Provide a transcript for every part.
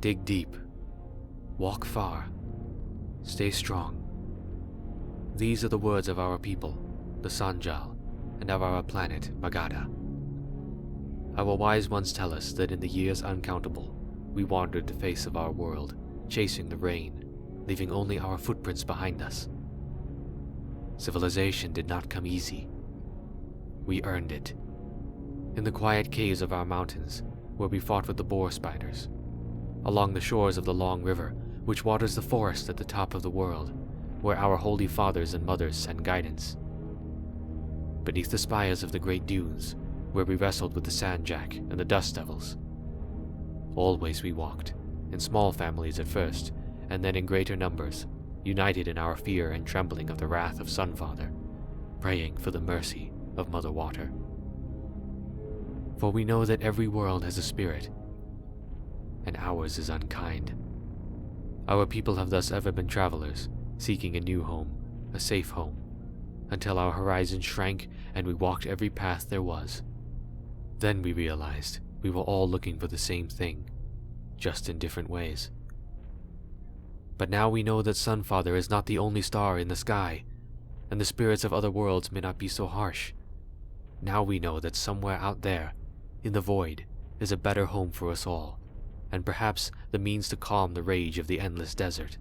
Dig deep. Walk far. Stay strong. These are the words of our people, the Sanjal, and of our planet, Magada. Our wise ones tell us that in the years uncountable, we wandered the face of our world, chasing the rain, leaving only our footprints behind us. Civilization did not come easy. We earned it. In the quiet caves of our mountains, where we fought with the boar spiders. Along the shores of the long river, which waters the forest at the top of the world, where our holy fathers and mothers send guidance. Beneath the spires of the great dunes, where we wrestled with the sandjack and the dust devils. Always we walked, in small families at first, and then in greater numbers, united in our fear and trembling of the wrath of Sunfather, praying for the mercy of Mother Water. For we know that every world has a spirit, and ours is unkind. Our people have thus ever been travelers, seeking a new home, a safe home, until our horizon shrank and we walked every path there was. Then we realized we were all looking for the same thing, just in different ways. But now we know that Sunfather is not the only star in the sky, and the spirits of other worlds may not be so harsh. Now we know that somewhere out there, in the void, is a better home for us all, and perhaps the means to calm the rage of the endless desert.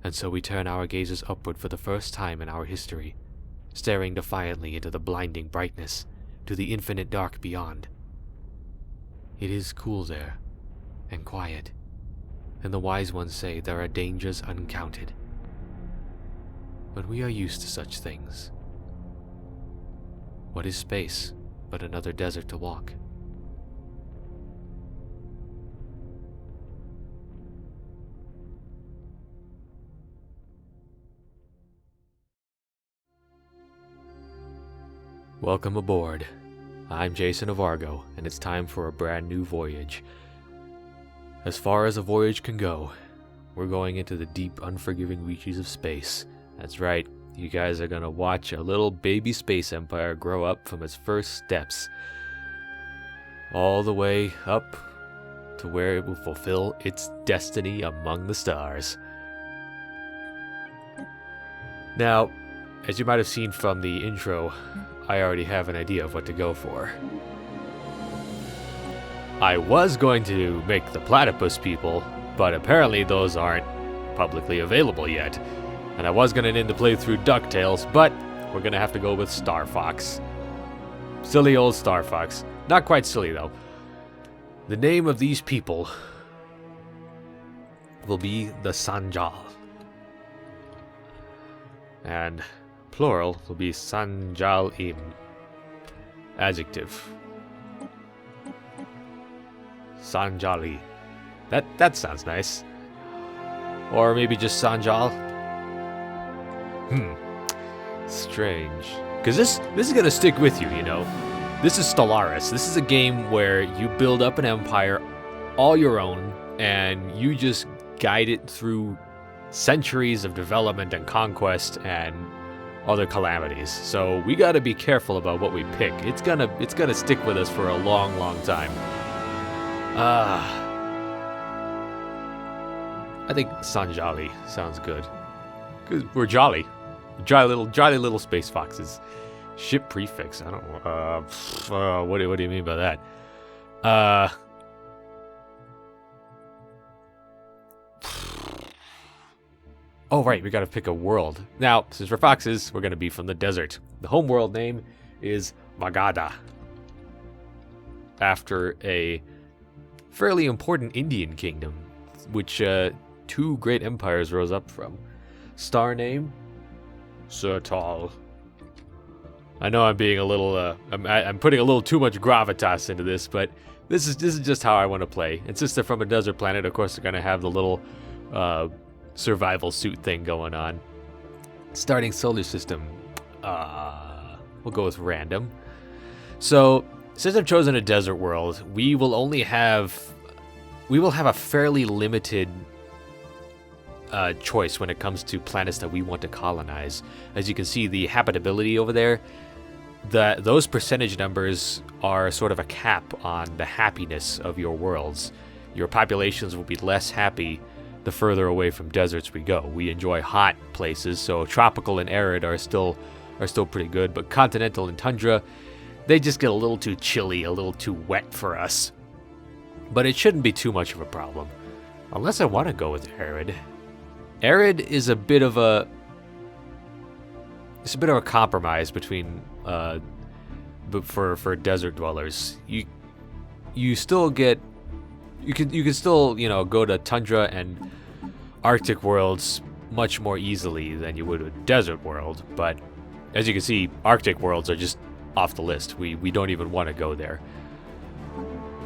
And so we turn our gazes upward for the first time in our history, staring defiantly into the blinding brightness, to the infinite dark beyond. It is cool there, and quiet, and the wise ones say there are dangers uncounted. But we are used to such things. What is space but another desert to walk? Welcome aboard. I'm JasonOfArgo, and it's time for a brand new voyage. As far as a voyage can go, we're going into the deep, unforgiving reaches of space. That's right, you guys are gonna watch a little baby space empire grow up from its first steps, all the way up to where it will fulfill its destiny among the stars. Now, as you might have seen from the intro, I already have an idea of what to go for. I was going to make the platypus people, but apparently those aren't publicly available yet. And I was going to end the playthrough DuckTales, but we're going to have to go with Star Fox. Silly old Star Fox. Not quite silly, though. The name of these people will be the Sanjal. And plural will be Sanjalim. Adjective. Sanjali. That sounds nice. Or maybe just Sanjal. Strange. Because this is gonna stick with you, you know. This is Stellaris. This is a game where you build up an empire all your own, and you just guide it through centuries of development and conquest and other calamities. So we gotta be careful about what we pick. It's gonna stick with us for a long, long time. I think Sanjali sounds good. Cause we're jolly. Jolly little space foxes. Ship prefix. I don't know. What do you mean by that? Oh, right. We got to pick a world. Now, since we're foxes, we're going to be from the desert. The home world name is Magada, after a fairly important Indian kingdom, which two great empires rose up from. Star name? Surtal. I know I'm being a little, I'm putting a little too much gravitas into this, but this is just how I want to play. And since they're from a desert planet, of course they're going to have the little survival suit thing going on. Starting solar system, we'll go with random. So, since I've chosen a desert world, we will have a fairly limited choice when it comes to planets that we want to colonize. As you can see, the habitability over there, those percentage numbers are sort of a cap on the happiness of your worlds. your populations will be less happy the further away from deserts we go. We enjoy hot places, so tropical and arid are still pretty good, but continental and tundra, they just get a little too chilly, a little too wet for us. But it shouldn't be too much of a problem, unless I want to go with arid. Arid is a bit of a compromise between for desert dwellers. You still get you can still, go to tundra and Arctic worlds much more easily than you would a desert world, but as you can see, Arctic worlds are just off the list. We don't even want to go there.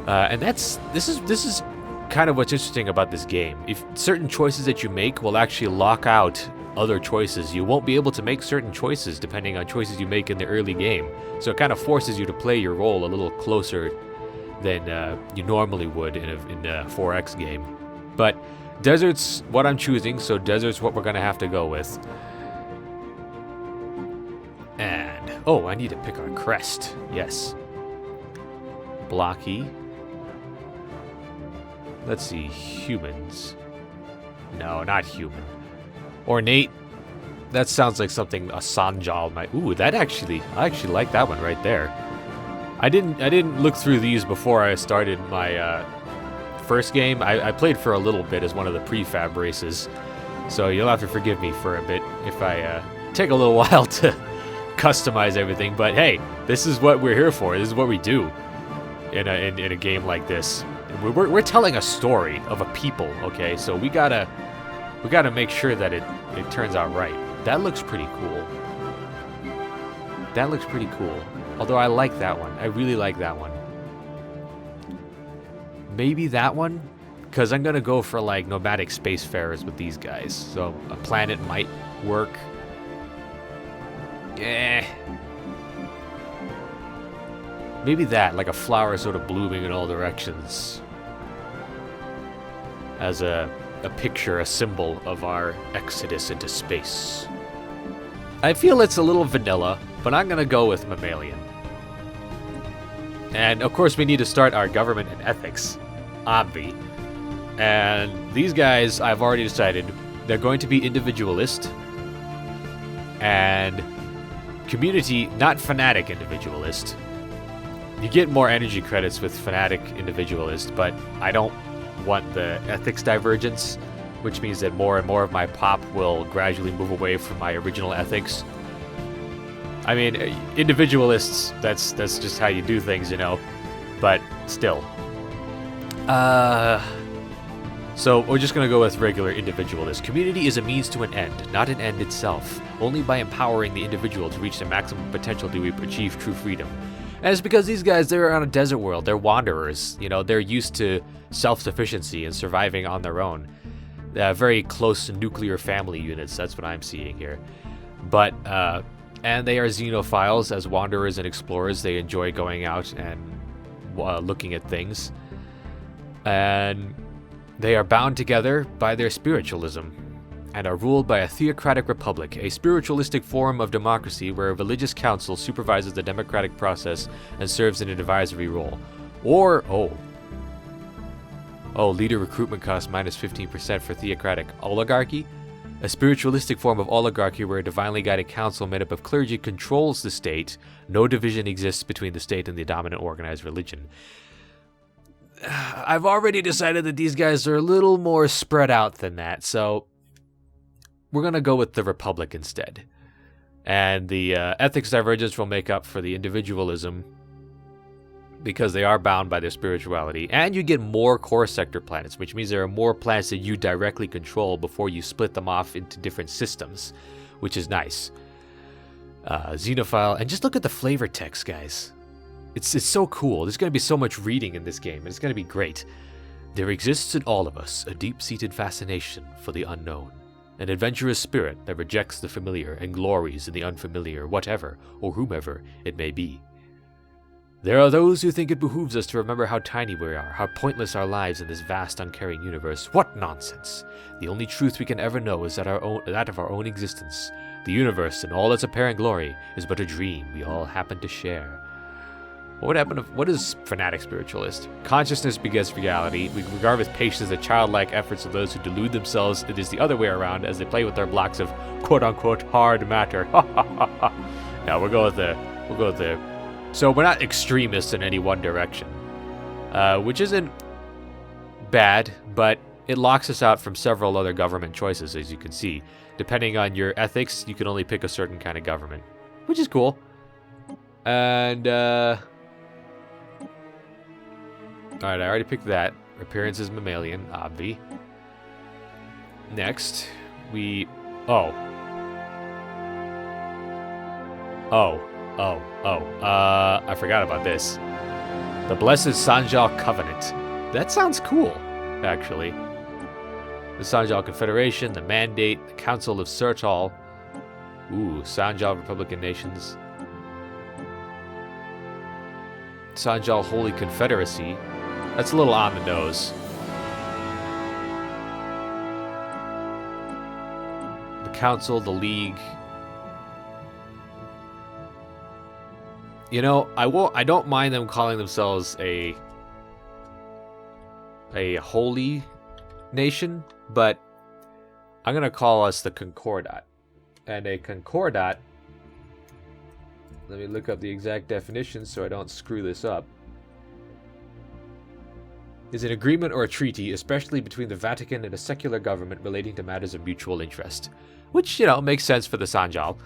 And this is kind of what's interesting about this game. If certain choices that you make will actually lock out other choices, you won't be able to make certain choices depending on choices you make in the early game. So it kind of forces you to play your role a little closer than you normally would in a 4X game. But desert's what I'm choosing, so desert's what we're gonna have to go with. And I need to pick our crest. Yes. Blocky. Let's see, humans. No, not human. Ornate. That sounds like something a Sanjal might. Ooh, I actually like that one right there. I didn't look through these before I started my first game. I played for a little bit as one of the prefab races, so you'll have to forgive me for a bit if I take a little while to customize everything. But hey, this is what we're here for. This is what we do in a game like this. We're telling a story of a people, okay? So we gotta make sure that it turns out right. That looks pretty cool. That looks pretty cool. Although I like that one. I really like that one. Maybe that one? Because I'm going to go for like nomadic spacefarers with these guys. So a planet might work. Yeah. Maybe that, like a flower sort of blooming in all directions. As a picture, a symbol of our exodus into space. I feel it's a little vanilla, but I'm gonna go with mammalian. And of course we need to start our government and ethics, obvi. And these guys, I've already decided, they're going to be individualist and community, not fanatic individualist. You get more energy credits with fanatic individualist, but I don't want the ethics divergence, which means that more and more of my pop will gradually move away from my original ethics. I mean, individualists, that's just how you do things, but still. So we're just going to go with regular individualist. Community is a means to an end, not an end itself. Only by empowering the individual to reach their maximum potential do we achieve true freedom. And it's because these guys, they're on a desert world. They're wanderers. They're used to self-sufficiency and surviving on their own. Very close nuclear family units. That's what I'm seeing here. But, and they are xenophiles. As wanderers and explorers, they enjoy going out and looking at things. And they are bound together by their spiritualism and are ruled by a theocratic republic, a spiritualistic form of democracy where a religious council supervises the democratic process and serves in an advisory role. Or, leader recruitment cost minus 15% for theocratic oligarchy, a spiritualistic form of oligarchy where a divinely guided council made up of clergy controls the state. No division exists between the state and the dominant organized religion. I've already decided that these guys are a little more spread out than that, so we're going to go with the Republic instead. And the ethics divergence will make up for the individualism because they are bound by their spirituality. And you get more core sector planets, which means there are more planets that you directly control before you split them off into different systems, which is nice. Xenophile, and just look at the flavor text, guys. It's so cool. There's going to be so much reading in this game, and it's going to be great. There exists in all of us a deep-seated fascination for the unknown, an adventurous spirit that rejects the familiar and glories in the unfamiliar, whatever or whomever it may be. There are those who think it behooves us to remember how tiny we are, how pointless our lives in this vast, uncaring universe. What nonsense! The only truth we can ever know is that of our own existence. The universe, in all its apparent glory, is but a dream we all happen to share. What happened? What is fanatic spiritualist? Consciousness begets reality. We regard with patience the childlike efforts of those who delude themselves. It is the other way around, as they play with their blocks of quote-unquote hard matter. Now we'll go with the. So we're not extremists in any one direction, which isn't bad, but it locks us out from several other government choices, as you can see. Depending on your ethics, you can only pick a certain kind of government, which is cool. And alright, I already picked that. Appearance is mammalian, obvi. Next, we... I forgot about this. The Blessed Sanjal Covenant. That sounds cool, actually. The Sanjal Confederation, the Mandate, the Council of Sertal. Ooh, Sanjal Republican Nations. Sanjal Holy Confederacy. That's a little on the nose. The Council, the League. You know, I don't mind them calling themselves a holy nation, but I'm gonna call us the Concordat. And a Concordat, let me look up the exact definition so I don't screw this up, is an agreement or a treaty, especially between the Vatican and a secular government relating to matters of mutual interest. Which, you know, makes sense for the Sanjal.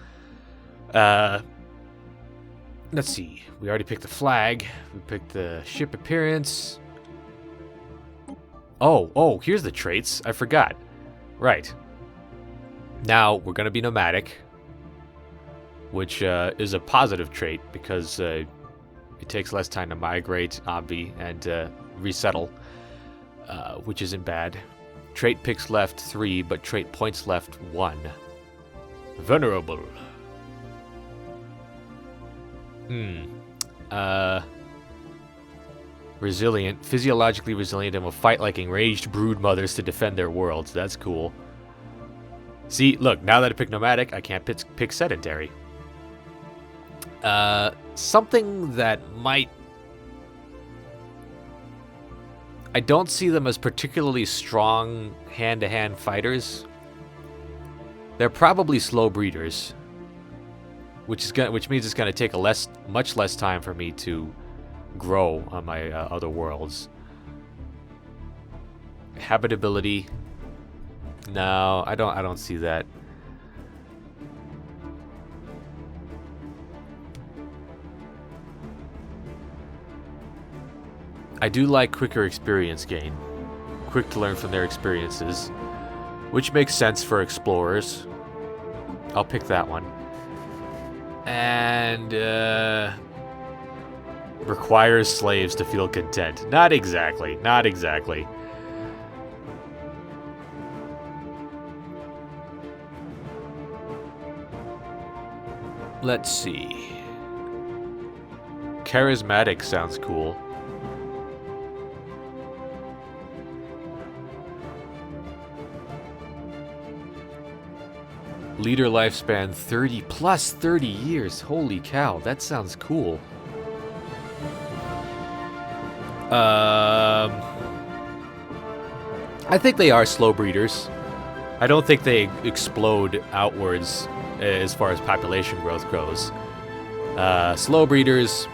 Let's see. We already picked the flag. We picked the ship appearance. Oh, here's the traits. I forgot. Right. Now, we're going to be nomadic, which is a positive trait because it takes less time to migrate, obvi, and resettle, which isn't bad. Trait picks left 3, but trait points left 1. Venerable. Resilient. Physiologically resilient and will fight like enraged brood mothers to defend their worlds. That's cool. See, look, now that I pick nomadic, I can't pick sedentary. Something that might... I don't see them as particularly strong hand-to-hand fighters. They're probably slow breeders, which means it's going to take much less time for me to grow on my other worlds. Habitability. No, I don't see that. I do like quicker experience gain. Quick to learn from their experiences, which makes sense for explorers. I'll pick that one. And requires slaves to feel content. Not exactly. Not exactly. Let's see. Charismatic sounds cool. Leader lifespan 30 years. Holy cow, that sounds cool. I think they are slow breeders. I don't think they explode outwards as far as population growth goes. Slow breeders.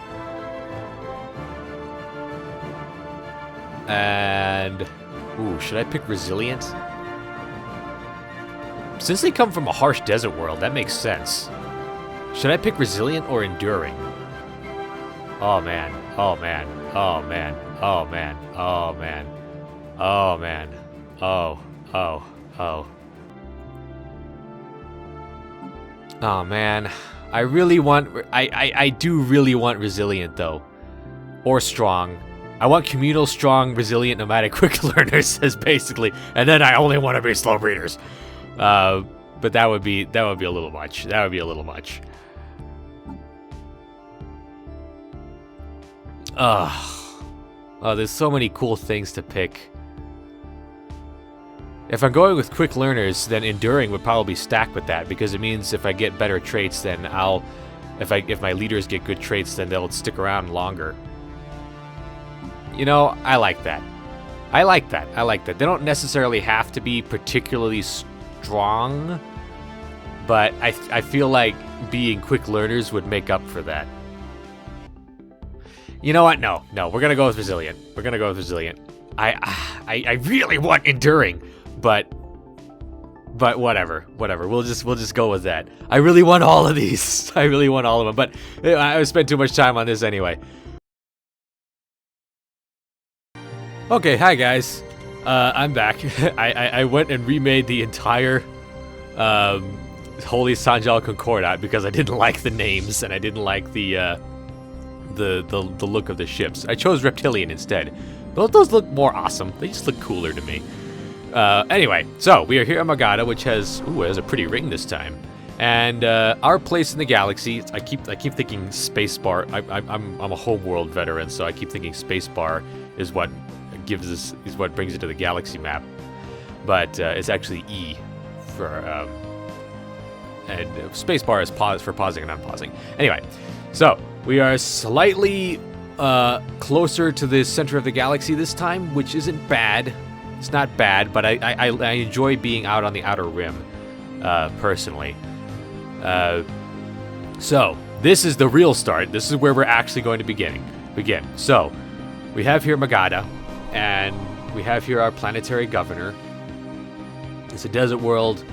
And... ooh, should I pick resilient? Since they come from a harsh desert world, that makes sense. Should I pick resilient or enduring? Oh man, oh man, oh man, oh man, oh man, oh man, oh. Oh man, I really want, I do really want resilient though. Or strong. I want communal, strong, resilient, nomadic, quick learners as basically, and then I only want to be slow breeders. But that would be a little much. That would be a little much. Oh, there's so many cool things to pick. If I'm going with quick learners, then enduring would probably stack with that, because it means if I get better traits, then I'll if my leaders get good traits, then they'll stick around longer. You know, I like that. I like that. I like that. They don't necessarily have to be particularly strong, but I feel like being quick learners would make up for that. You know what? No, we're gonna go with resilient. We're gonna go with resilient. I really want enduring, but whatever. We'll just go with that. I really want all of these. I really want all of them, but I spent too much time on this anyway. Okay, hi guys. I'm back. I went and remade the entire Holy Sanjal Concordat because I didn't like the names and I didn't like the look of the ships. I chose Reptilian instead. Those look more awesome. They just look cooler to me. Anyway, so we are here at Magada, which has a pretty ring this time, and our place in the galaxy. I keep thinking spacebar. I'm a homeworld veteran, so I keep thinking spacebar is what brings it to the galaxy map, but it's actually E for and spacebar is pause for pausing and unpausing. Anyway, so we are slightly closer to the center of the galaxy this time, which isn't bad. It's not bad, but I enjoy being out on the outer rim, personally. So this is the real start. This is where we're actually going to begin. So we have here Magada, and we have here our planetary governor. It's a desert world,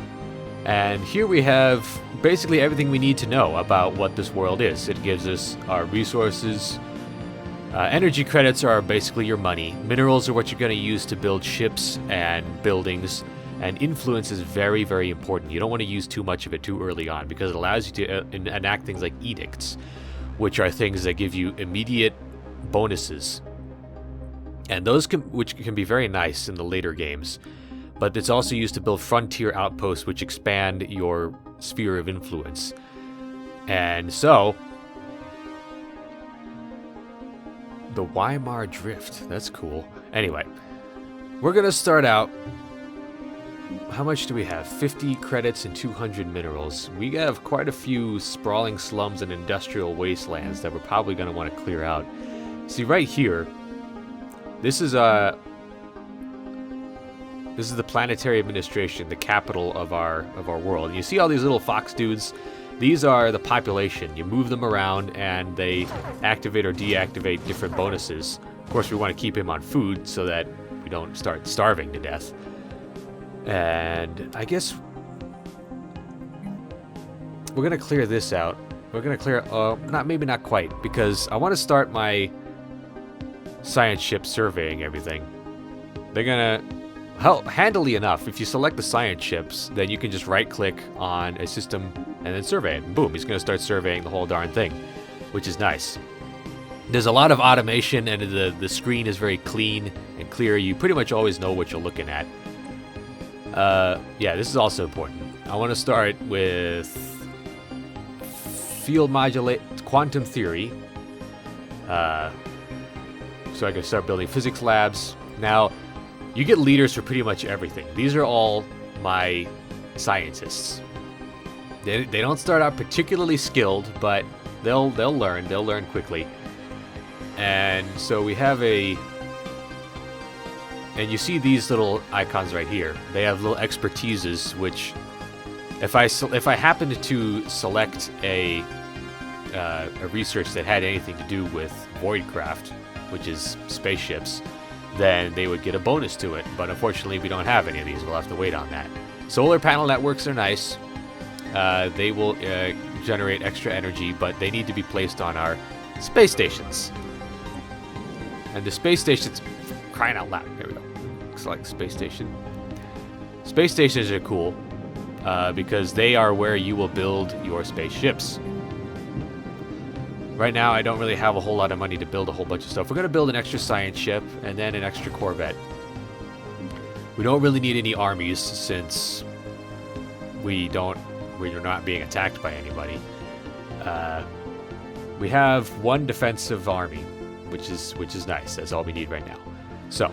and here we have basically everything we need to know about what this world is. It gives us our resources. Energy credits are basically your money. Minerals are what you're going to use to build ships and buildings. And influence is very, very important. You don't want to use too much of it too early on because it allows you to enact things like edicts, which are things that give you immediate bonuses. And those which can be very nice in the later games. But it's also used to build frontier outposts which expand your sphere of influence. And so the Weimar Drift. That's cool. Anyway, we're going to start out. How much do we have? 50 credits and 200 minerals. We have quite a few sprawling slums and industrial wastelands that we're probably going to want to clear out. See, right here, this is the planetary administration, the capital of our world. And you see all these little fox dudes? These are the population. You move them around and they activate or deactivate different bonuses. Of course, we want to keep him on food so that we don't start starving to death. And I guess we're going to clear this out. We're going to clear, maybe not quite, because I want to start my science ship surveying everything. They're going to, handily enough, if you select the science ships, then you can just right-click on a system and then survey it. And boom, he's going to start surveying the whole darn thing, which is nice. There's a lot of automation, and the screen is very clean and clear. You pretty much always know what you're looking at. Yeah, this is also important. I want to start with field modulate quantum theory, so I can start building physics labs. Now, you get leaders for pretty much everything. These are all my scientists. They don't start out particularly skilled, but they'll learn. They'll learn quickly. And so we have and you see these little icons right here. They have little expertises, which if I happened to select a research that had anything to do with voidcraft, which is spaceships, then they would get a bonus to it. But unfortunately, we don't have any of these. We'll have to wait on that. Solar panel networks are nice. They will generate extra energy, but they need to be placed on our space stations. And the space stations, crying out loud. Here we go. Select space station. Space stations are cool because they are where you will build your spaceships. Right now, I don't really have a whole lot of money to build a whole bunch of stuff. We're going to build an extra science ship and then an extra corvette. We don't really need any armies since we're not being attacked by anybody. We have one defensive army, which is nice. That's all we need right now. So,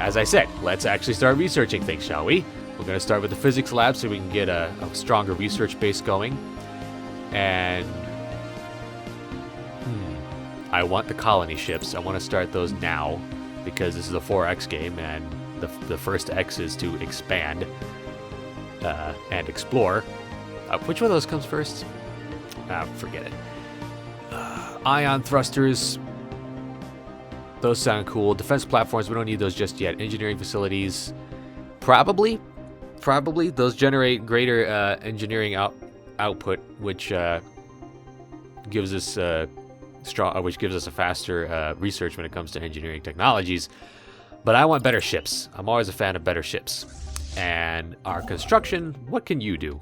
as I said, let's actually start researching things, shall we? We're going to start with the physics lab so we can get a stronger research base going. And I want the colony ships. I want to start those now because this is a 4X game, and the first X is to expand and explore. Which one of those comes first? Forget it. Ion thrusters. Those sound cool. Defense platforms, we don't need those just yet. Engineering facilities, probably. Those generate greater engineering output, which gives us a faster research when it comes to engineering technologies. But I want better ships. I'm always a fan of better ships. And our construction, what can you do?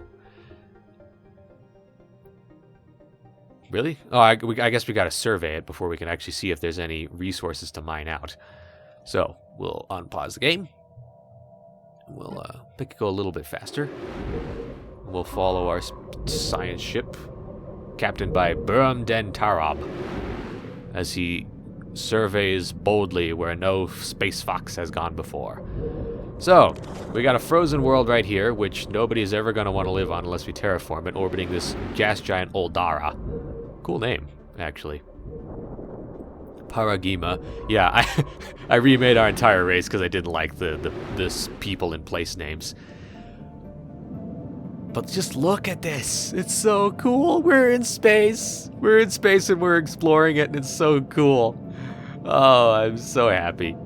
Really? Oh, I guess we gotta survey it before we can actually see if there's any resources to mine out. So, we'll unpause the game. We'll make it go a little bit faster. We'll follow our science ship, captained by Burm Den Tarab, as he surveys boldly where no space fox has gone before. So, we got a frozen world right here, which nobody's ever going to want to live on unless we terraform it, orbiting this gas giant Oldara. Cool name, actually. Paragima. Yeah, I remade our entire race because I didn't like this people in place names. But just look at this. It's so cool. We're in space. We're in space and we're exploring it, and it's so cool. Oh, I'm so happy.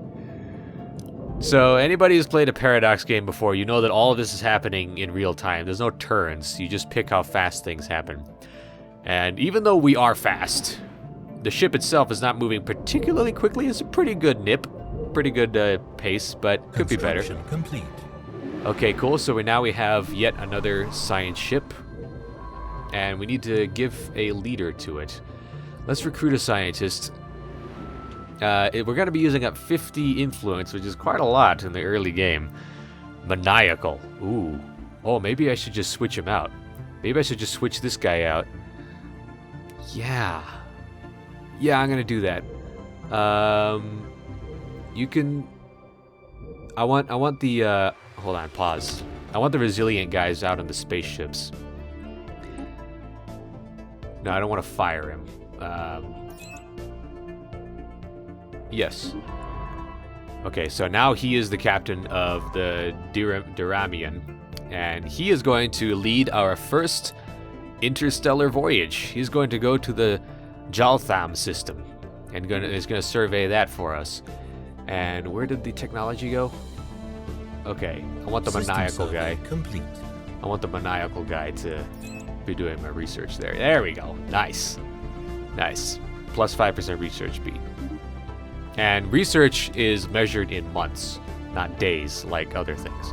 So anybody who's played a Paradox game before, you know that all of this is happening in real time. There's no turns. You just pick how fast things happen. And even though we are fast, the ship itself is not moving particularly quickly. It's a pretty good nip, pretty good pace, but could be better. Complete. Okay, cool. So now we have yet another science ship, and we need to give a leader to it. Let's recruit a scientist. We're going to be using up 50 influence, which is quite a lot in the early game. Maniacal. Ooh. Oh, maybe I should just switch him out. Maybe I should just switch this guy out. Yeah. Yeah, I'm going to do that. You can... I want the... hold on, pause. I want the resilient guys out on the spaceships. No, I don't want to fire him. Yes. Okay, so now he is the captain of the Duramian, and he is going to lead our first interstellar voyage. He's going to go to the Jaltham system and is going to survey that for us. And where did the technology go? Okay, I want the maniacal guy. Complete. I want the maniacal guy to be doing my research there. There we go. Nice. Nice. Plus 5% research speed. And research is measured in months, not days like other things.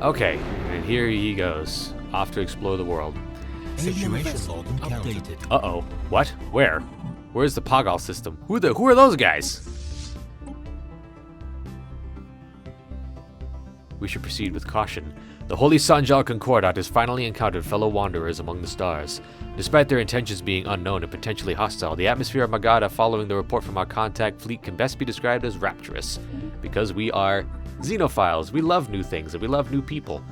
Okay, and here he goes, off to explore the world. Situation log updated. Uh-oh. What? Where? Where's the Pagal system? Who are those guys? We should proceed with caution. The Holy Sanjal Concordat has finally encountered fellow wanderers among the stars. Despite their intentions being unknown and potentially hostile, the atmosphere of Magada following the report from our contact fleet can best be described as rapturous. Because we are xenophiles. We love new things and we love new people.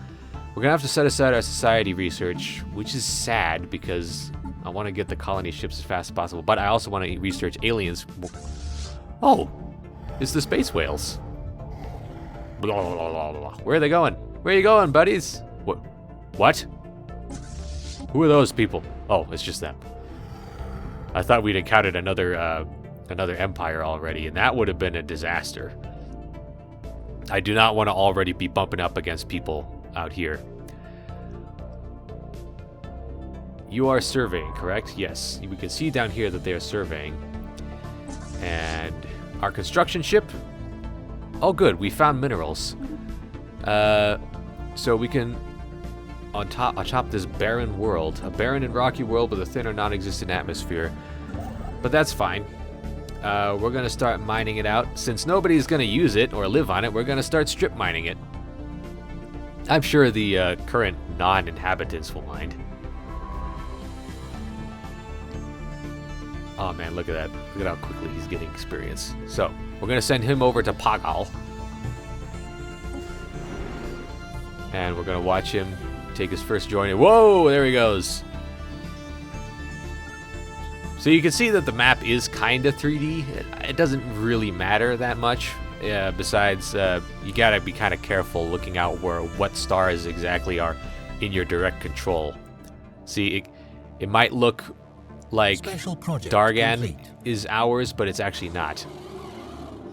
We're going to have to set aside our society research, which is sad because I want to get the colony ships as fast as possible, but I also want to research aliens. Oh, it's the space whales. Blah, blah, blah, blah. Where are they going? Where are you going, buddies? What? Who are those people? Oh, it's just them. I thought we'd encountered another empire already, and that would have been a disaster. I do not want to already be bumping up against people out here. You are surveying, correct? Yes. We can see down here that they are surveying. And our construction ship. Oh, good. We found minerals. So we can on top this barren world, a barren and rocky world with a thin or non-existent atmosphere. But that's fine. We're gonna start mining it out. Since nobody's gonna use it or live on it, we're gonna start strip mining it. I'm sure the current non-inhabitants will mind. Oh man, look at that. Look at how quickly he's getting experience. So, we're going to send him over to Pagal. And we're going to watch him take his first journey. Whoa, there he goes. So you can see that the map is kind of 3D. It doesn't really matter that much. Besides, you gotta be kind of careful looking out what stars exactly are in your direct control. See, it might look like Dargan is ours, but it's actually not.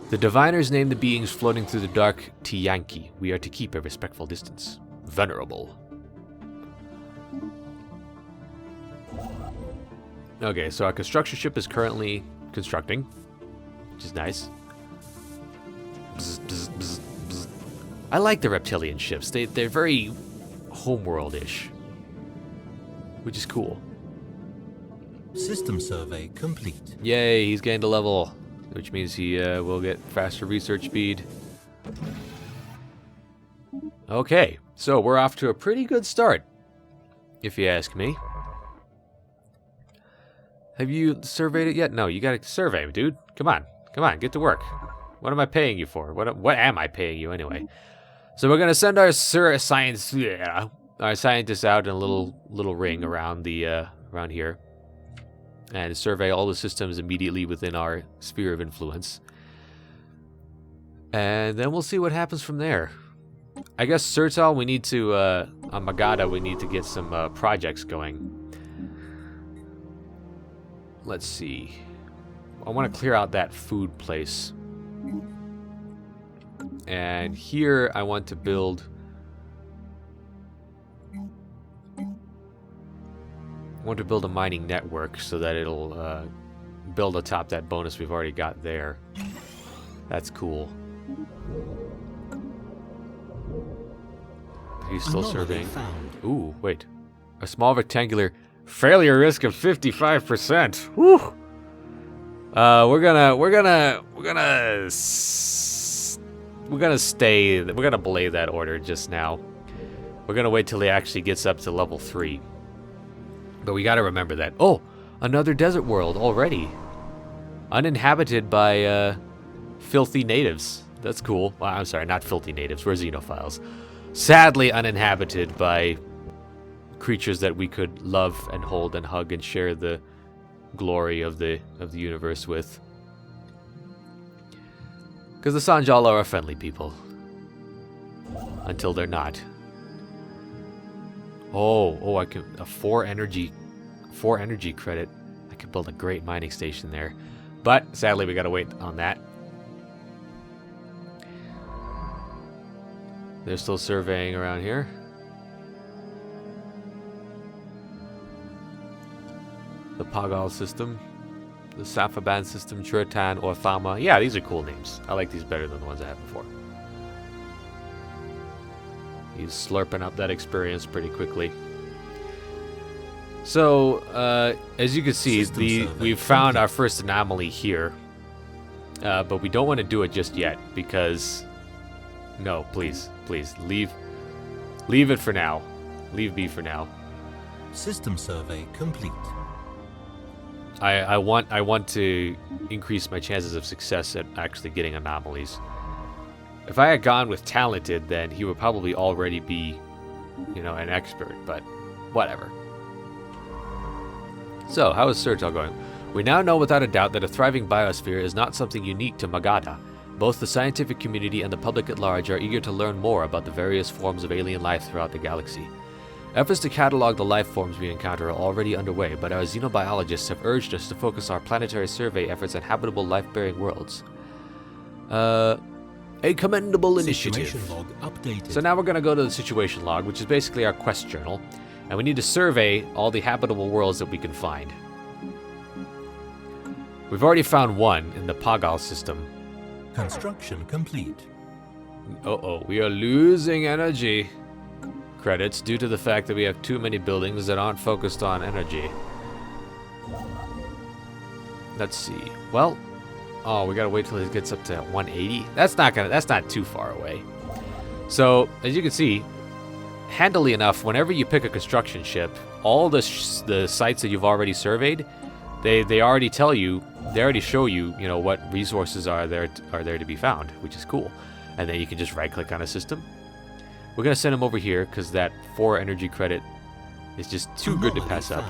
The diviners named the beings floating through the dark Tiyanki. We are to keep a respectful distance. Venerable. Okay, so our construction ship is currently constructing, which is nice. Bzz, bzz, bzz, bzz. I like the reptilian ships. They're very homeworld-ish, which is cool. System survey complete. Yay, he's gained a level, which means he will get faster research speed. Okay, so we're off to a pretty good start, if you ask me. Have you surveyed it yet? No, you gotta survey, dude. Come on, get to work. What am I paying you for? What am I paying you anyway? So we're gonna send our scientists out in a little ring around the around here, and survey all the systems immediately within our sphere of influence. And then we'll see what happens from there. I guess Sertal, we need to on Magada, we need to get some projects going. Let's see. I want to clear out that food place. And here I want to build... a mining network so that it'll build atop that bonus we've already got there. That's cool. He's still surveying. Ooh, wait. A small rectangular... failure risk of 55%. Whew. We're gonna belay that order just now. We're gonna wait till he actually gets up to level 3. But we gotta remember that. Oh, another desert world already. Uninhabited by filthy natives. That's cool. Well, I'm sorry, not filthy natives. We're xenophiles. Sadly uninhabited by creatures that we could love and hold and hug and share the glory of the universe with. Because the Sanjala are friendly people. Until they're not. Oh, I can a 4 energy credit. I could build a great mining station there. But sadly we gotta wait on that. They're still surveying around here. The Pagal system, the Safaban system, Churtan, Orthama. Yeah, these are cool names. I like these better than the ones I had before. He's slurping up that experience pretty quickly. So, as you can see, we've found our first anomaly here. But we don't want to do it just yet because... No, please, leave it for now. Leave B for now. System survey complete. I want to increase my chances of success at actually getting anomalies. If I had gone with talented, then he would probably already be, an expert, but whatever. So, how is Sertal going? We now know without a doubt that a thriving biosphere is not something unique to Magada. Both the scientific community and the public at large are eager to learn more about the various forms of alien life throughout the galaxy. Efforts to catalog the life forms we encounter are already underway, but our xenobiologists have urged us to focus our planetary survey efforts on habitable life-bearing worlds. A commendable initiative. Situation log updated. So now we're going to go to the situation log, which is basically our quest journal, and we need to survey all the habitable worlds that we can find. We've already found one in the Pagal system. Construction complete. Uh-oh, we are losing energy credits due to the fact that we have too many buildings that aren't focused on energy. Let's see. Well, we gotta wait till it gets up to 180. That's not too far away. So, as you can see, handily enough, whenever you pick a construction ship, all the sites that you've already surveyed, they already tell you, they already show you, what resources are there to be found, which is cool. And then you can just right-click on a system. We're gonna send him over here because that 4 energy credit is just too good to pass up.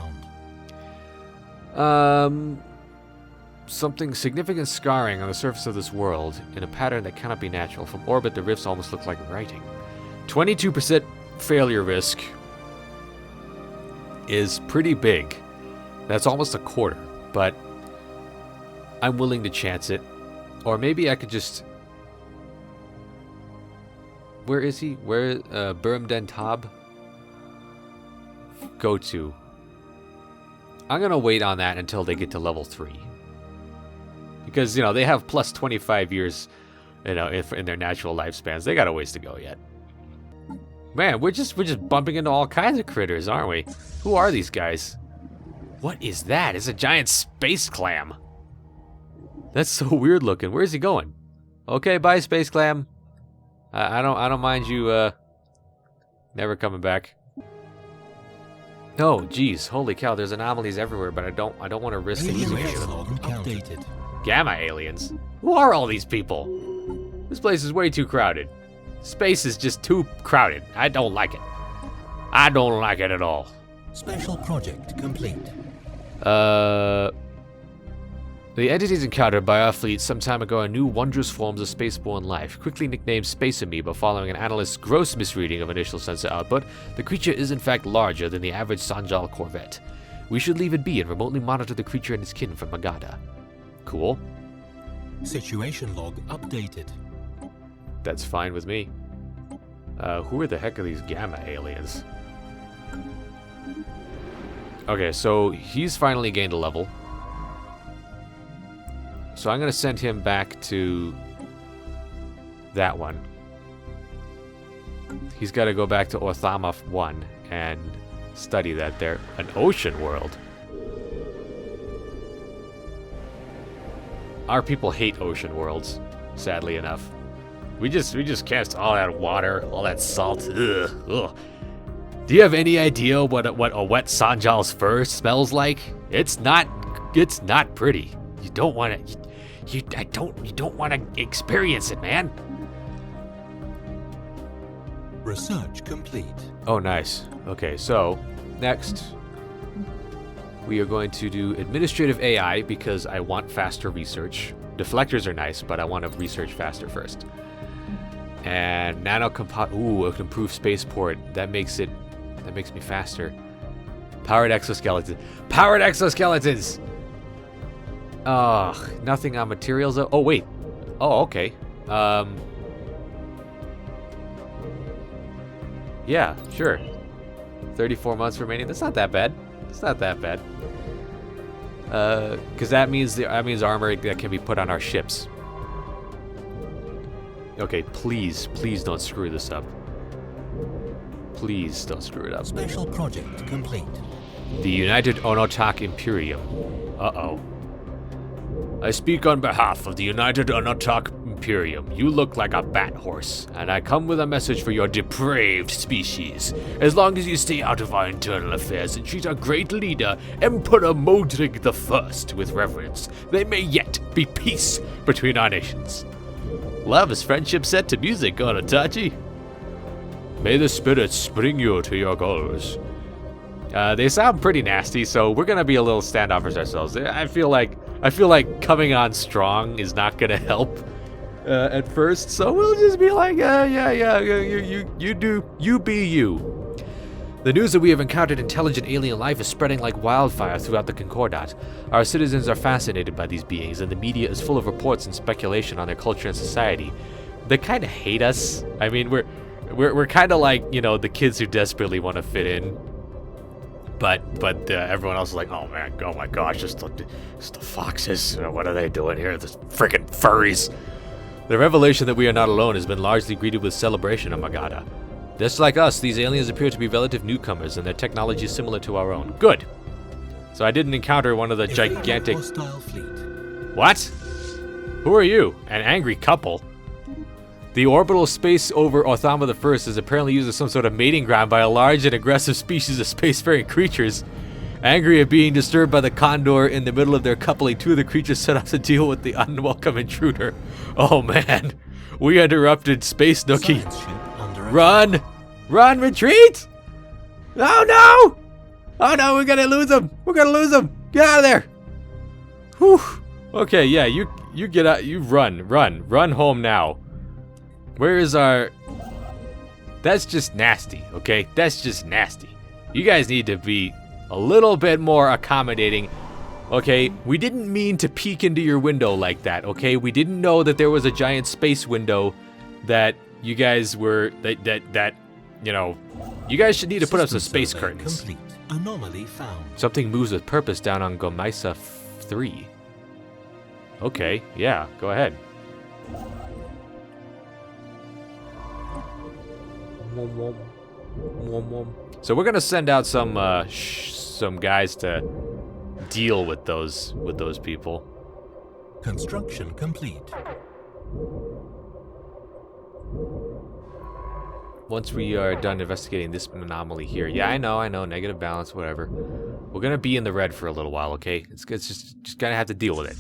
Something significant scarring on the surface of this world in a pattern that cannot be natural. From orbit, the rifts almost look like writing. 22% failure risk is pretty big. That's almost a quarter, but I'm willing to chance it. Or maybe I could just... Where is he? Where, Burmden Tab? Go to. I'm gonna wait on that until they get to level 3. Because, you know, they have plus 25 years, you know, in their natural lifespans. They got a ways to go yet. Man, we're just bumping into all kinds of critters, aren't we? Who are these guys? What is that? It's a giant space clam. That's so weird looking. Where is he going? Okay, bye, space clam. I don't mind you never coming back. Oh, geez, holy cow! There's anomalies everywhere, but I don't want to risk losing any of them. Updated. Gamma aliens? Who are all these people? This place is way too crowded. Space is just too crowded. I don't like it. I don't like it at all. Special project complete. The entities encountered by our fleet some time ago are new wondrous forms of spaceborne life, quickly nicknamed space amoeba following an analyst's gross misreading of initial sensor output. The creature is in fact larger than the average Sanjal corvette. We should leave it be and remotely monitor the creature and its kin from Magada. Cool. Situation log updated. That's fine with me. Who are the heck are these gamma aliens? Okay, so he's finally gained a level. So I'm going to send him back to that one. He's got to go back to Orthama 1 and study that there. An ocean world. Our people hate ocean worlds, sadly enough. We just cast all that water, all that salt. Ugh, ugh. Do you have any idea what a wet Sanjal's fur smells like? It's not pretty. You don't want to. You don't want to experience it, man. Research complete. Oh, nice. Okay, so next we are going to do administrative AI because I want faster research. Deflectors are nice, but I want to research faster first. And ooh, it can improve spaceport. That makes me faster. Powered exoskeletons. Powered exoskeletons. Nothing on materials. Oh, wait. Oh, okay. Yeah, sure. 34 months remaining. That's not that bad. It's not that bad. Because that means armor that can be put on our ships. Okay, please don't screw this up. Please don't screw it up. Special project complete. The United Onotak Imperium. Uh-oh. I speak on behalf of the United Onotak Imperium. You look like a bat horse, and I come with a message for your depraved species. As long as you stay out of our internal affairs and treat our great leader, Emperor Modrig I, with reverence, there may yet be peace between our nations. Love is friendship set to music, Onotachi. May the spirits bring you to your goals. They sound pretty nasty, so we're gonna be a little standoffish ourselves. I feel like coming on strong is not gonna help at first, so we'll just be like, you be you. The news that we have encountered intelligent alien life is spreading like wildfire throughout the Concordat. Our citizens are fascinated by these beings, and the media is full of reports and speculation on their culture and society. They kind of hate us. I mean, we're kind of like, you know, the kids who desperately want to fit in. But everyone else is like, oh man, oh my gosh, it's the FOXES. What are they doing here? The freaking furries. The revelation that we are not alone has been largely greeted with celebration on Magada. Just like us, these aliens appear to be relative newcomers, and their technology is similar to our own. Good. So I didn't encounter one of the gigantic... Hostile fleet. What? Who are you? An angry couple? The orbital space over Orthama I is apparently used as some sort of mating ground by a large and aggressive species of spacefaring creatures. Angry at being disturbed by the condor in the middle of their coupling, two of the creatures set out to deal with the unwelcome intruder. Oh man, we interrupted Space Nookie. Run! Run, retreat! Oh no! Oh no, we're gonna lose him! We're gonna lose him! Get out of there! Whew. Okay, yeah, you get out. You run home now. Where is our? That's just nasty. Okay, that's just nasty. You guys need to be a little bit more accommodating. Okay, we didn't mean to peek into your window like that. Okay, we didn't know that there was a giant space window that you guys were that you know. You guys should need to put up some space curtains. Complete. Anomaly found. Something moves with purpose down on Gomisa 3. Okay, yeah, go ahead. So we're gonna send out some guys to deal with those people. Construction complete. Once we are done investigating this anomaly here, yeah, I know, negative balance, whatever. We're gonna be in the red for a little while, okay? It's just gonna have to deal with it.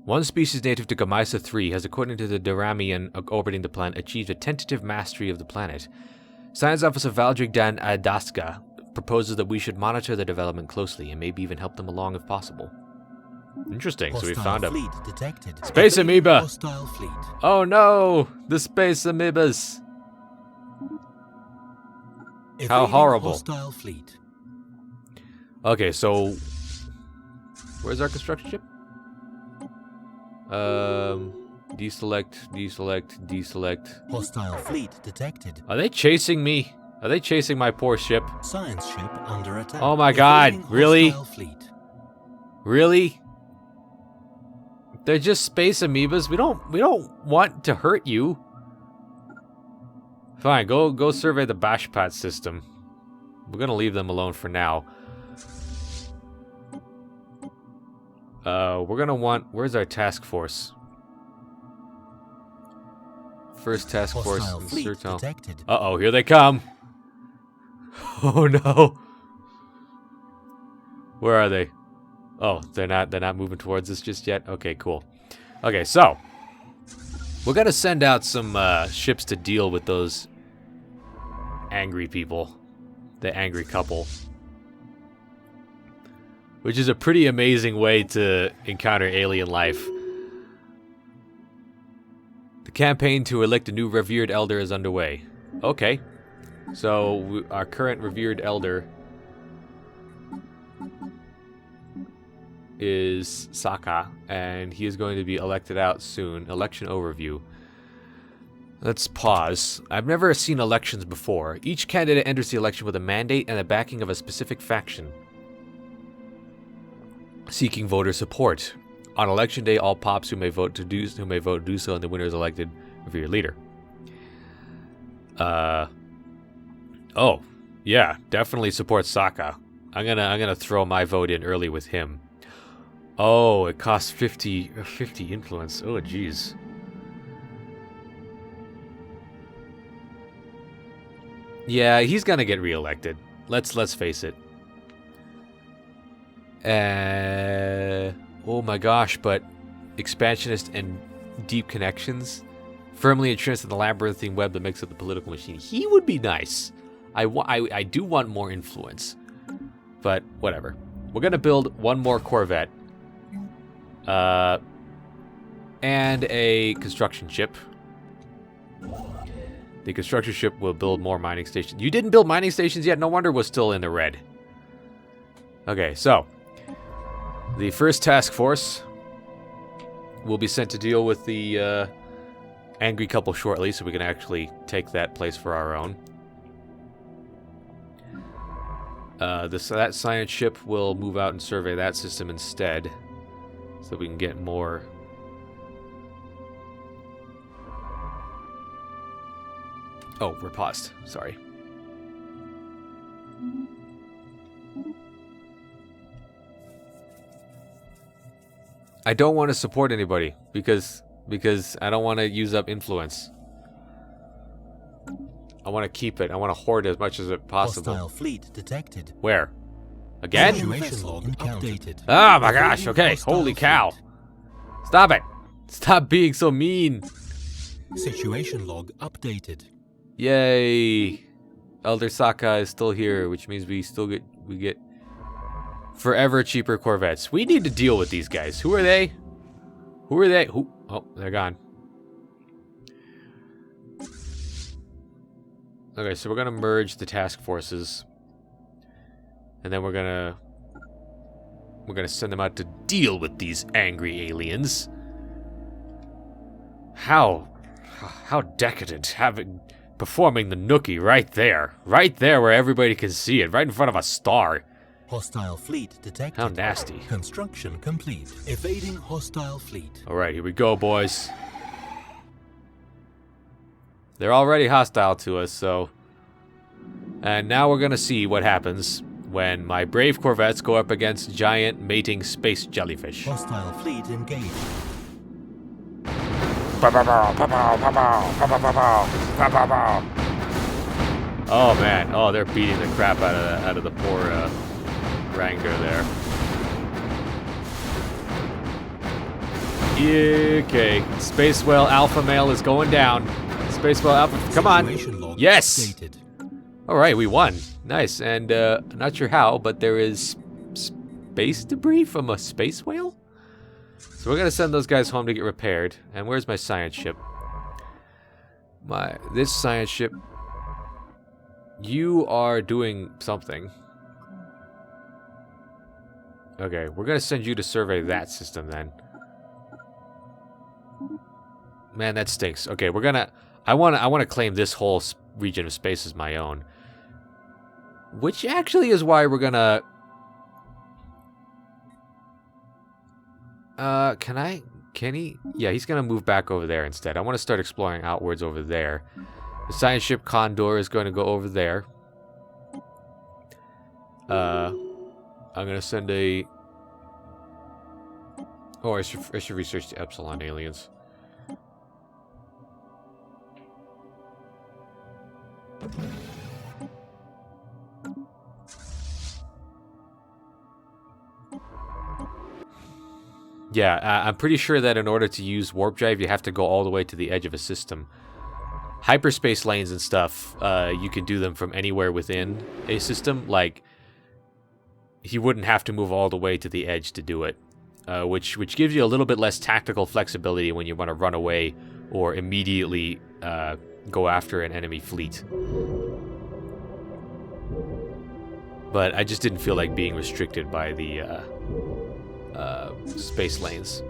One species native to Gomisa 3 has, according to the Duramian orbiting the planet, achieved a tentative mastery of the planet. Science Officer Valdrig Dan Adaska proposes that we should monitor their development closely and maybe even help them along if possible. Interesting, so we found a fleet detected. space amoeba! Hostile fleet. Oh no! The space amoebas! How horrible. Hostile fleet. Okay, so where's our construction ship? Deselect. Hostile fleet detected. Are they chasing me? Are they chasing my poor ship? Science ship under attack. Oh my god, Evading really? hostile fleet. Really? They're just space amoebas. We don't want to hurt you. Fine, go survey the Bashpat system. We're gonna leave them alone for now. We're gonna want. Where's our task force? First task force. Hostile fleet detected. Uh-oh, here they come. Oh no. Where are they? Oh, they're not moving towards us just yet. Okay, cool. Okay, so we're gonna send out some ships to deal with those angry people, the angry couple, which is a pretty amazing way to encounter alien life. The campaign to elect a new revered elder is underway. Okay, so our current revered elder is Saka, and he is going to be elected out soon. Election overview. Let's pause. I've never seen elections before. Each candidate enters the election with a mandate and the backing of a specific faction, seeking voter support. On election day, all pops who may vote do so, and the winner is elected revered leader. Oh, yeah, definitely support Saka. I'm gonna throw my vote in early with him. Oh, it costs 50 influence. Oh, jeez. Yeah, he's gonna get reelected. Let's face it. Oh my gosh, but expansionist and deep connections, firmly entrenched in the labyrinthine web that makes up the political machine. He would be nice. I do want more influence, but whatever. We're gonna build one more Corvette, and a construction ship. The construction ship will build more mining stations. You didn't build mining stations yet? No wonder we're still in the red. Okay, so the first task force will be sent to deal with the angry couple shortly, so we can actually take that place for our own. That science ship will move out and survey that system instead, so we can get more. Oh, we're paused. Sorry. I don't want to support anybody because I don't want to use up influence. I want to keep it. I want to hoard as much as it possible. Hostile fleet detected. Where? Again? Situation log updated. Oh my gosh, okay. Holy cow. Stop it. Stop being so mean. Situation log updated. Yay. Elder Saka is still here, which means we get Forever cheaper Corvettes. We need to deal with these guys. Who are they? Who are they? Who? Oh, they're gone. Okay, so we're gonna merge the task forces. And then we're gonna send them out to deal with these angry aliens. How decadent, performing the nookie right there where everybody can see it, right in front of a star. Hostile fleet detected. How nasty. Construction complete. Evading hostile fleet. All right, here we go, boys. They're already hostile to us, so. And now we're gonna see what happens when my brave corvettes go up against giant mating space jellyfish. Hostile fleet engaged. Oh man, oh, they're beating the crap out of the poor Ranger there. Okay, Space Whale Alpha Male is going down. Space Whale Alpha, come on! Yes! Alright, we won. Nice, and not sure how, but there is space debris from a space whale? So we're gonna send those guys home to get repaired. And where's my science ship? This science ship. You are doing something. Okay, we're gonna send you to survey that system then. Man, that stinks. Okay, we're gonna. I wanna claim this whole region of space as my own. Which actually is why we're gonna. Can he? Yeah, he's gonna move back over there instead. I want to start exploring outwards over there. The science ship Condor is going to go over there. I'm gonna send a. Oh, I should research the Epsilon aliens. Yeah, I'm pretty sure that in order to use warp drive, you have to go all the way to the edge of a system. Hyperspace lanes and stuff, you can do them from anywhere within a system. Like, he wouldn't have to move all the way to the edge to do it, which gives you a little bit less tactical flexibility when you want to run away or immediately go after an enemy fleet. But I just didn't feel like being restricted by the space lanes.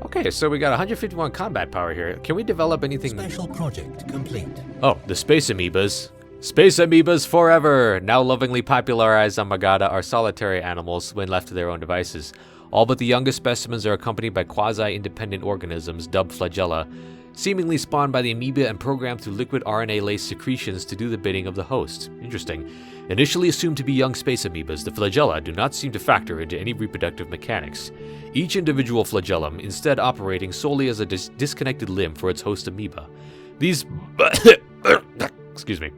Okay, so we got 151 combat power here. Can we develop anything? Special project complete. Oh, the space amoebas. Space amoebas forever! Now lovingly popularized on Magada are solitary animals when left to their own devices. All but the youngest specimens are accompanied by quasi-independent organisms dubbed flagella, seemingly spawned by the amoeba and programmed through liquid RNA-laced secretions to do the bidding of the host. Interesting. Initially assumed to be young space amoebas, the flagella do not seem to factor into any reproductive mechanics. Each individual flagellum instead operating solely as a disconnected limb for its host amoeba. These excuse me.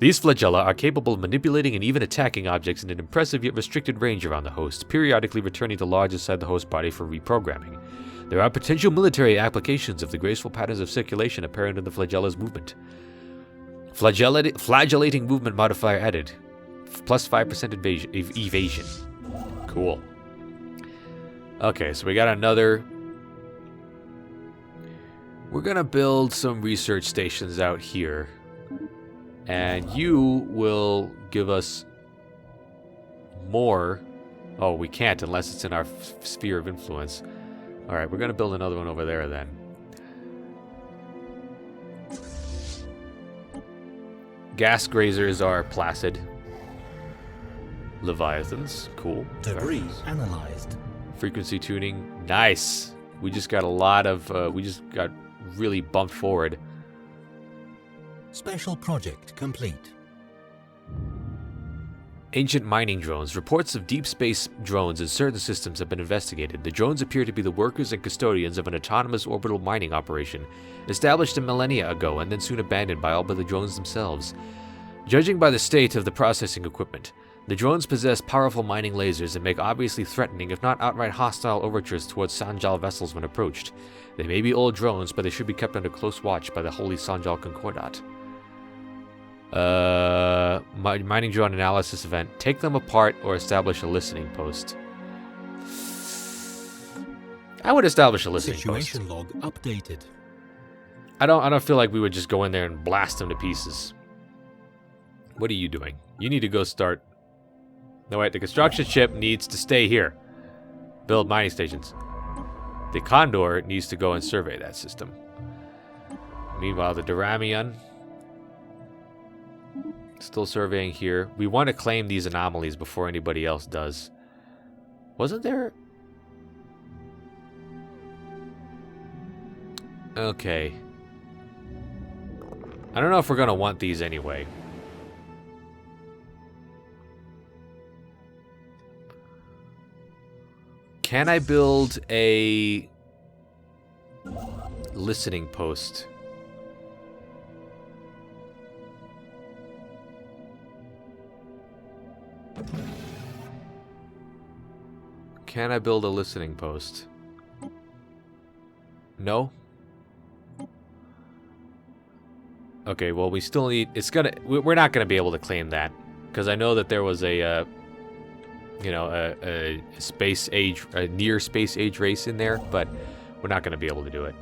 These flagella are capable of manipulating and even attacking objects in an impressive yet restricted range around the host, periodically returning to lodge inside the host body for reprogramming. There are potential military applications of the graceful patterns of circulation apparent in the flagella's movement. Flagellating movement modifier added. Plus 5% evasion. Cool. Okay, so we got another. We're gonna build some research stations out here. And you will give us more. Oh, we can't unless it's in our sphere of influence. Alright, we're gonna build another one over there then. Gas grazers are placid. Leviathans, cool. Debris analyzed. Frequency tuning, nice. We just got a lot of, we just got really bumped forward. Special project complete. Ancient mining drones. Reports of deep space drones in certain systems have been investigated. The drones appear to be the workers and custodians of an autonomous orbital mining operation, established a millennia ago and then soon abandoned by all but the drones themselves. Judging by the state of the processing equipment, the drones possess powerful mining lasers and make obviously threatening, if not outright hostile, overtures towards Sanjal vessels when approached. They may be old drones, but they should be kept under close watch by the Holy Sanjal Concordat. Mining drone analysis event. Take them apart or establish a listening post. I would establish a listening post. Situation log updated. I don't feel like we would just go in there and blast them to pieces. What are you doing? You need to go start. No, wait, the construction ship needs to stay here. Build mining stations. The Condor needs to go and survey that system. Meanwhile, the Duramion still surveying here. We want to claim these anomalies before anybody else does. Wasn't there? Okay. I don't know if we're going to want these anyway. Can I build a listening post? Can I build a listening post? No? Okay, well, we still need... We're not going to be able to claim that. Because I know that there was a... you know, a space age... A near space age race in there. But we're not going to be able to do it.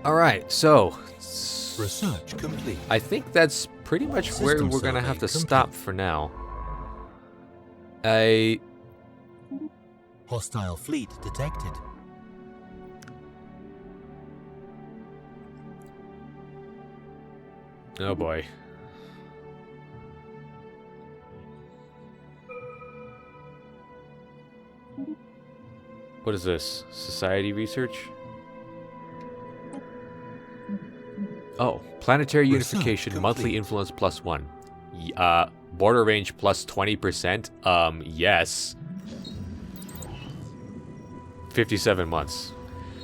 Alright, so... Research complete. I think that's pretty much where we're going to have to stop for now. Hostile fleet detected. Oh boy. What is this? Society research? Oh, planetary unification, monthly influence +1. Border range plus 20%. Yes. 57 months.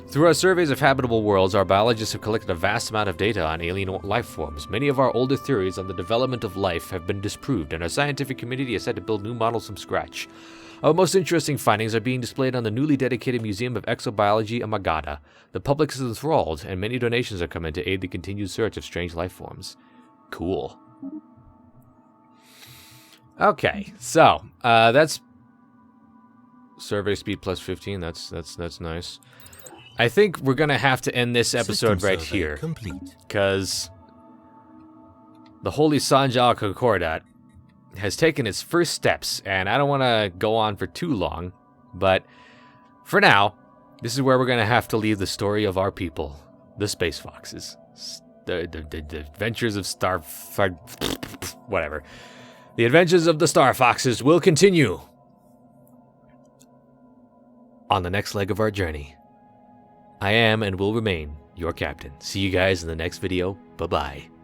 Through our surveys of habitable worlds, our biologists have collected a vast amount of data on alien life forms. Many of our older theories on the development of life have been disproved, and our scientific community has had to build new models from scratch. Our most interesting findings are being displayed on the newly dedicated Museum of Exobiology Amagata. The public is enthralled, and many donations have come in to aid the continued search of strange life forms. Cool. Okay, so that's survey speed plus 15. That's nice. I think we're gonna have to end this episode right here, because the Holy Sanjal Concordat has taken its first steps, and I don't want to go on for too long, but for now, this is where we're gonna have to leave the story of our people, the Space Foxes, the adventures of whatever. The adventures of the Star Foxes will continue on the next leg of our journey. I am and will remain your captain. See you guys in the next video. Bye-bye.